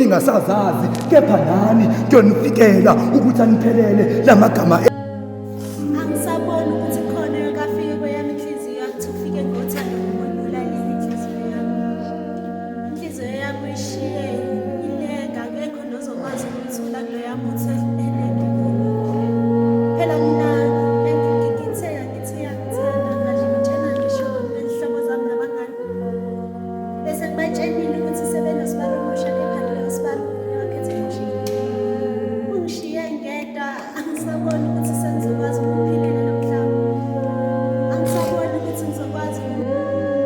ningasazazi, kepha nani kuyonifikela ukuthi aniphelele lamagama. Angisaboni ukuthi khona yakafike kweyami inhliziyo yakuthi ufike ngothando ngokudlulala inhliziyo yami. Inhliziyo yami uyishiye ilenga, akekho nozokwazi ukuthula kulo yami uthe phela mina ngithe ngithanda manje ngitshela ngisho nezihlobo zami nabangani. Bese kubatshelile ukuthi sebenosibalo omusha, kepha leyo sibalo wakhethe ukushiya. Ungishiye ngedwa, angisaboni ukuthi sengizokwazi ukuphilela lo mhlaba. Angisaboni ukuthi ngizokwazi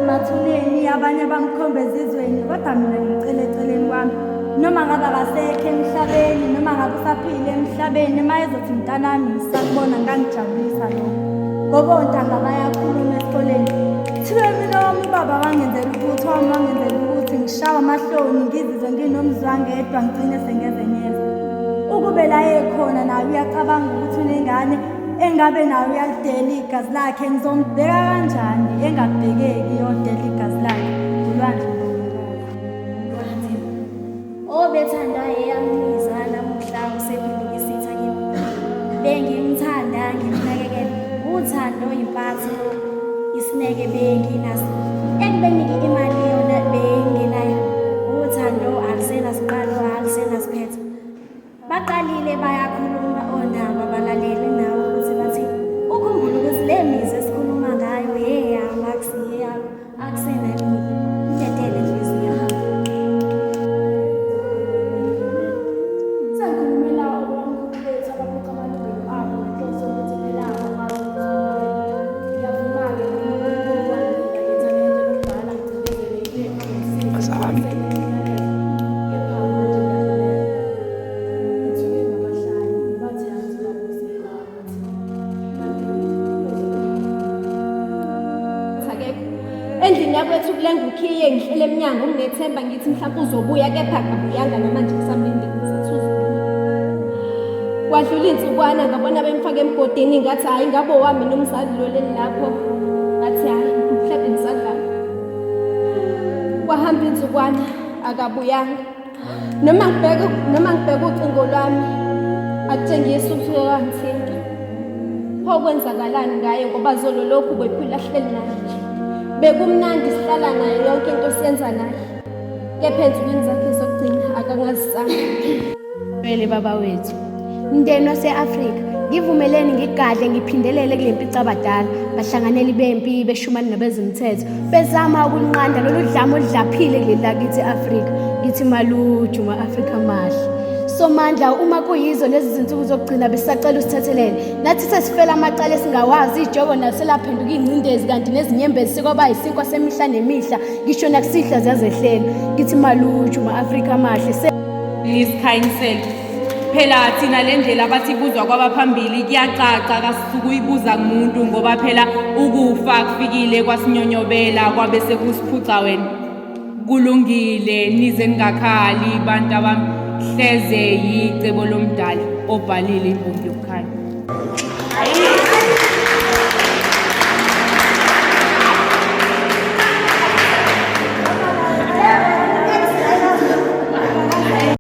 emathuneni abanye bangikhombeza izweni, kodwa mina ngicela eceleni kwami noma ngabe akasekho emhlabeni, noma ngabe usaphile emhlabeni, uma ezothi mntanami ngisakubona ngangijabulisa lokho, ngoba ontanga bayakhuluma esikoleni. Kuthiwe mina wami ubaba wangenzela ukuthi, wami wangenzela ukuthi ngishawa amahloni, ngizizwe nginomzwangedwa, ngigcine sengezenyeza. Ukube la ekhona nawe uyacabanga ukuthi unengane engabe nawe uyalidela igazi lakhe, ngizombheka kanjani engabhekeki yodela igazi lakhe ulwandle lomkazi. obethanda eyamniza namuhla usephindukisitha kimi. Bengimthanda ngimnakekela, uthando impatho isineke benginaso. Ekubenike imali yona bengenayo, uthando alusenasiqalo alusenasiphetho. Baqalile bayakhuluma onaba balalele nawe ukuthi bathi ukhumbule ukuthi le mizi esikhuluma ngayo yeyami akusiyeyami, akusenani ntetele enhliziyo yami. Sangikhulumela okwamkhulu bethu abaphoqa amalungelo abo ngenhloso yokuthi phela ngiyavuma-ke lokubhala Azami. Endlini yakwethu kulenga ukhiye ngihlele eminyango nginethemba ngithi mhlawumbe uzobuya, kepha akabuyanga namanje ngisamlindile ngisathuza. Kwadlula insukwana ngabona bemfake emgodini, ngathi hhayi ngabe wami nomzali loleli lapho, ngathi hhayi mhlawumbe ngisadlala. Kwahamba insukwana akabuyanga, noma ngibheka ucingo lwami akutshengisi ukuthi uyangithinta. Pho kwenzakalani ngaye ngoba zolo lokhu bephila hleli naye nje. Bekumnandi sihlala naye, yonke into siyenza naye, kepha ensukwini zakhe zokugcina akangazisanga. Vele baba wethu, mndeni wase-Afrika, ngivumeleni ngigadle ngiphindelele kule mpica abadala bahlanganeli bempi beshumani nabezomthetho bezama ukunqanda lolu dlame oludlaphile kuleli lakithi e-Afrika. Ngithi maluju ma-Afrika mahle. Somandla, uma kuyizo lezi zinsuku zokugcina besisacela usithethelele, nathi sesifela amacala esingawazi, ijobo naso selaphenduka ingcindezi, kanti nezinyembezi sekwaba yisinkwa semihla nemihla, ngisho nakusihla ziyazehlela. Ngithi maluju ma-Afrika mahle. Isikhanyiselo phela thina le ndlela abathibuzwa kwabaphambili kuyacaca, kasisukuyibuza kumuntu ngoba phela ukufa kufikile kwasinyonyobela kwabe sekusiphuca wena. Kulungile nize ningakhali bantu abami, hleze yicebo lomdali obhalile imbongi yokukhanya.